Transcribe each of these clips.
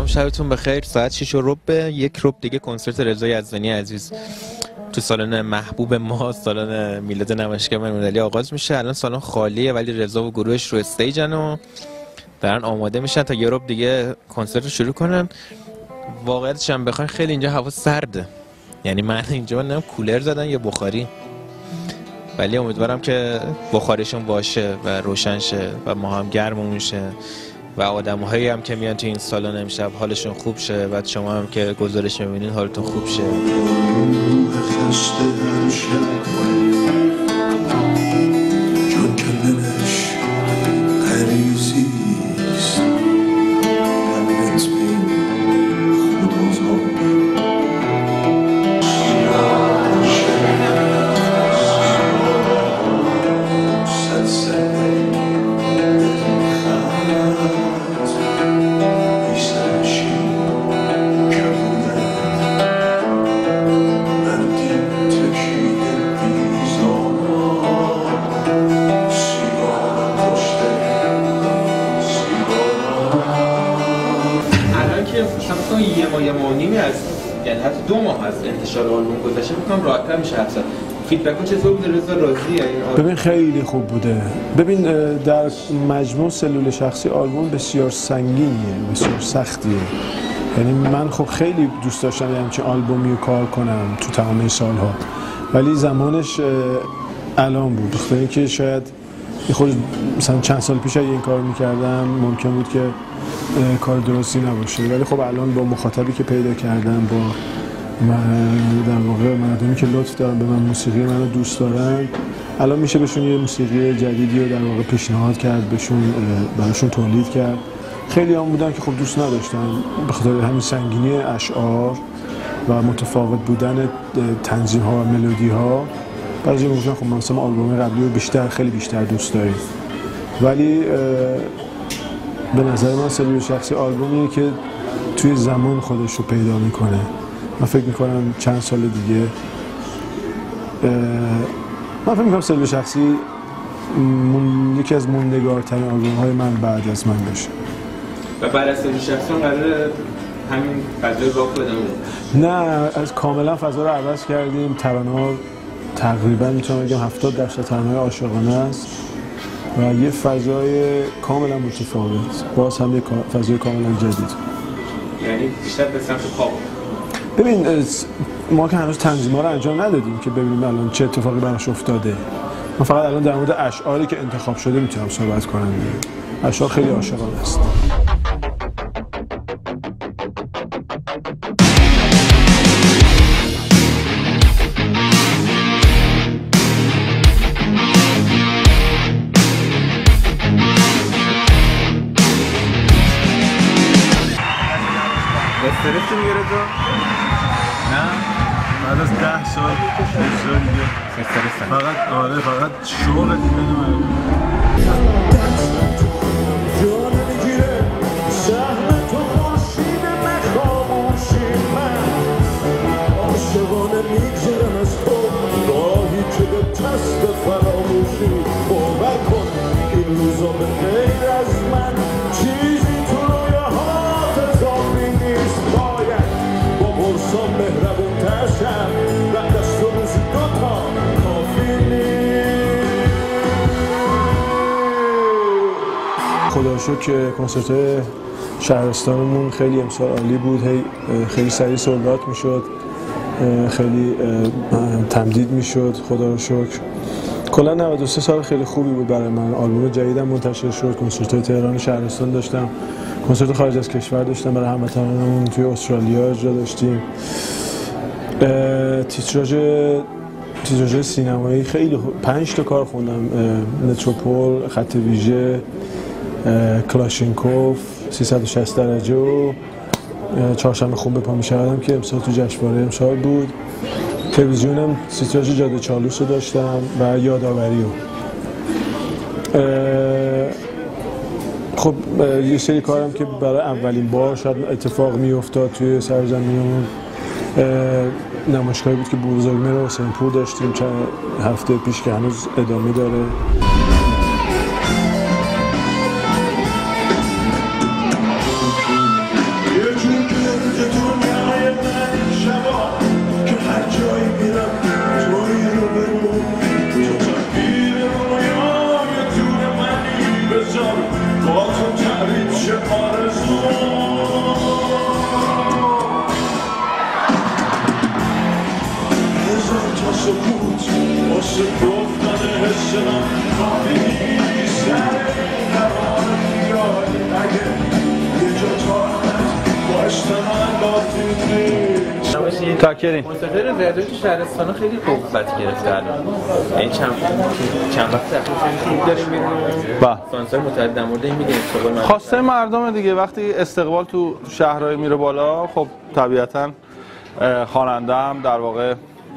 شبتون بخیر. ساعت 6:15 یک ربع دیگه کنسرت رضا یزدانی عزیز تو سالن محبوب ما، سالن میلاد نمایشگر المللی آغاز میشه. الان سالن خالیه ولی رضا و گروهش رو استیجن و دارن آماده میشن تا یه ربع دیگه کنسرت رو شروع کنن. واقعیتش هم بخواین خیلی اینجا هوا سرده، یعنی من اینجا نمیدونم کولر زدن یا بخاری، ولی امیدوارم که بخاریشون باشه و روشن شه و ما هم گرممون شه و آدم‌هایی هم که میان تو این سالن امشب حالشون خوب شه و شما هم که گزارش می‌بینید حالتون خوب شه. یه ماه و نیمی از یعنی حتی 2 ماه از انتشار آلبوم گذشته، میگم راحت‌تر میشه حساب. فیدبک چطور بوده رضا؟ راضیه؟ ببین خیلی خوب بوده. ببین در مجموع سلول شخصی آلبوم بسیار سنگینیه، بسیار سختیه. یعنی من خب خیلی دوست داشتم یه همچین آلبومی رو کار کنم تو تمام سالها، ولی زمانش الان بود. بخاطر که شاید خود مثلا چند سال پیش اگه این کار میکردم ممکن بود که کار درستی نباشه، ولی خب الان با مخاطبی که پیدا کردم، با در واقع مردمی که لطف دارن به من، موسیقی منو دوست دارن، الان میشه بهشون یه موسیقی جدیدی رو در واقع پیشنهاد کرد، بهشون براشون تولید کرد. خیلی هم بودن که خب دوست نداشتن به خاطر همین سنگینی اشعار و متفاوت بودن تنظیم ها و ملودی ها. بعضی میگفتن خب مثلا آلبوم قبلی رو خیلی بیشتر دوست داریم، ولی به نظر من سلول شخصی آلبومیه که توی زمان خودش رو پیدا میکنه. من فکر میکنم چند سال دیگه من فکر میکنم سلول شخصی یکی از موندگارترین آلبوم های من بعد از من باشه. و بعد از سلول شخصی قراره همین فضای راک رو ادامه بدیم؟ نه، از کاملا فضا رو عوض کردیم. ترانه‌ها تقریبا میتونم بگم 70% ترانه‌های عاشقانه است و یه فضای کاملا متفاوت، باز هم یه فضای کاملا جدید. یعنی بیشتر به سمت پاپ. ببین ما که هنوز تنظیم‌ها رو انجام ندادیم که ببینیم الان چه اتفاقی براش افتاده. من فقط الان در مورد اشعاری که انتخاب شده میتونم صحبت کنم. اشعار خیلی عاشقانه است. استرس میگیره تو؟ نه، بعد از 10 سال دیگه استرس فقط شغل دیگه نمیم. خدا رو شکر که کنسرت شهرستانمون خیلی امسال عالی بود. خیلی سریع سولدات میشد، خیلی تمدید میشد. خدا رو شکر. کلا 93 سال خیلی خوبی بود برای من. آلبوم جدیدم منتشر شد، کنسرت‌های تهران شهرستان داشتم، کنسرت خارج از کشور داشتم، برای هموطنانمون توی استرالیا اجرا داشتیم. تیتراژ سینمایی خیلی 5 تا کار خوندم: متروپول، خط ویژه، کلاشینکوف، 360 درجه و چهارشنبه خون به پا می‌شودم که امسال تو جشنواره امسال بود. تلویزیونم تیتراژ جاده چالوس رو داشتم و یادآوری رو. خب یه سری کارم که برای اولین بار شاید اتفاق میافتاد توی سرزمینمون، نمایشگاهی بود که بزرگمهر حسین‌پور داشتیم چند هفته پیش که هنوز ادامه داره. یه تاکرین کنسرت رضایت تو شهرستان خیلی قوت گرفته الان. این چند وقت اخیر خیلی داریم می‌بینیم. با سانسور متعدد در مورد این میگه استقبال خواسته مردم دیگه. وقتی استقبال تو شهرهای میره بالا، خب طبیعتاً خواننده هم در واقع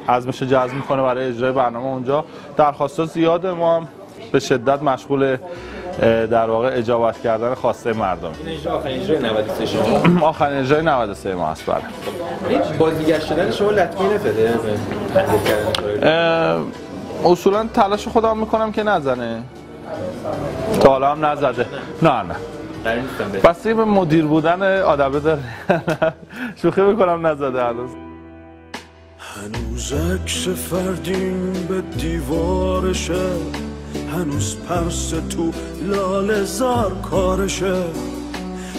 عزمش جذب میکنه برای اجرای برنامه اونجا. درخواستا زیاده، ما هم به شدت مشغول در واقع اجابت کردن خواسته مردم. این اجرا آخرین اجرای 93 شما؟ آخرین اجرای 93 ما هست. بله. این بازیگر شدن شما لطمه نزده به تحقیق کردن؟ اصولا تلاش خودم میکنم که نزنه. تا حالا هم نزده. نه بسته به مدیر بودن آدمه داره. شوخی میکنم نزده هنوز. هنوز عکس فردین به دیوارشه، هنوز پرس تو لاله زار کارشه،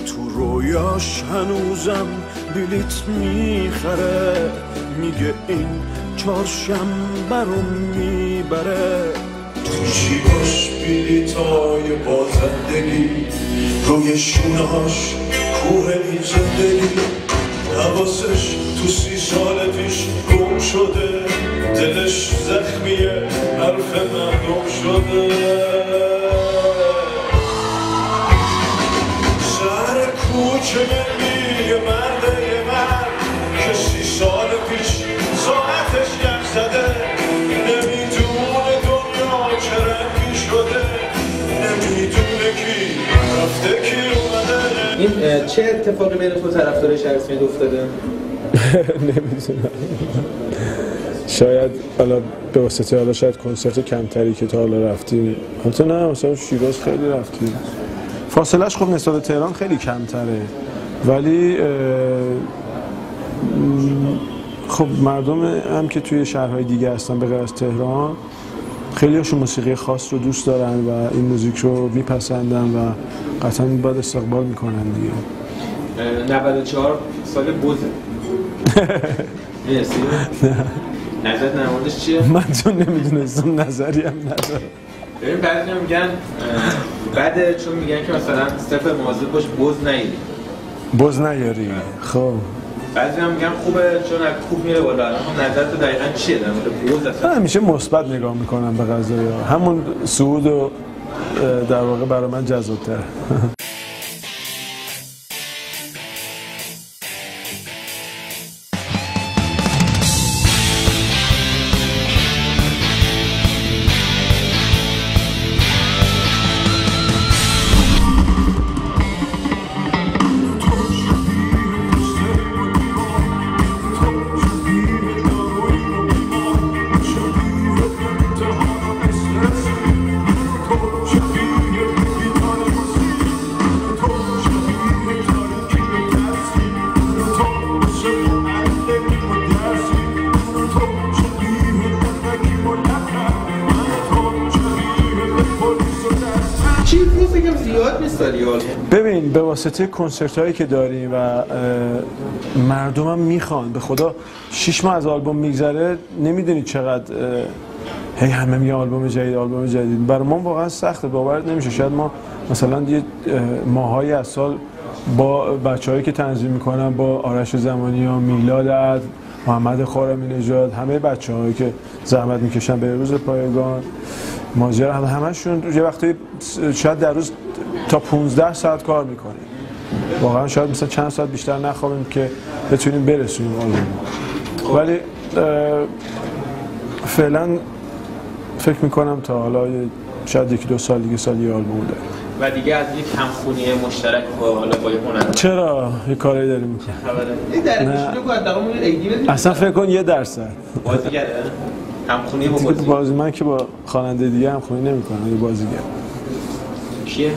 تو رویاش هنوزم بلیت میخره، میگه این چهارشنبه رو میبره. تو جیباش بلیتای بازندگی، روی شونهاش کوه این زندگی، حواسش تو 30 سال پیش گم شده، دلش زخمیه حرف مردم شده. سر کوچه میگه مرده مرد که 30 سال پیش ساعتش یخ زده، نمیدونه دنیا چه رنگی شده، نمیدونه کی رفته کی اومده. این چه اتفاقی بین تو طرفدار شهرستان افتاده؟ نمیدونم. شاید حالا به واسطه حالا شاید کنسرت کمتری که تا حالا رفتیم. البته نه، مثلا شیراز خیلی رفتیم. فاصلهش خب نسبت به تهران خیلی کمتره، ولی خب مردم هم که توی شهرهای دیگه هستن به غیر از تهران، خیلی هاشون موسیقی خاص رو دوست دارن و این موزیک رو میپسندن و قطعا باید استقبال میکنن دیگه. 94 سال بوزه. مرسی. نظرت در موردش چیه؟ من چون نمیدونستم نظری هم ندارم. ببین بعضی میگن بعد چون میگن که مثلا صرف مواظب باش بز نیاری. خب بعضی هم میگن خوبه چون خوب میره بالا. الان نظرت دقیقاً چیه در مورد بز؟ اصلا همیشه مثبت نگاه میکنم به قضایا، همون صعود و در واقع برای من جذاب‌تره. ببین به واسطه کنسرت هایی که داریم و مردم هم میخوان، به خدا 6 ماه از آلبوم میگذره نمیدونید چقدر هی همه میگن آلبوم جدید. برای ما واقعا سخته، باور نمیشه. شاید ما مثلا یه ماهایی از سال با بچه‌هایی که تنظیم میکنن، با آرش زمانیان، میلاد عدل، محمد خارمی نژاد، همه بچه‌هایی که زحمت میکشن به روز پایگان، ماجرا همشون یه وقتی شاید در روز تا 15 ساعت کار میکنیم. واقعا شاید مثلا چند ساعت بیشتر نخوابیم که بتونیم برسونیم آلبوم. ولی فعلا فکر میکنم تا حالا شاید 1-2 سال دیگه سال یه آلبوم داریم. و دیگه از یک همخونی مشترک با حالا با هنرمند چرا یه کاری داریم میکنیم؟ این درش رو قدام ایدی بدید. اصلا فکر کن 1% بازیگره همخونی با بازی. من که با خواننده دیگه همخونی نمیکنم، یه بازیگر. کیه؟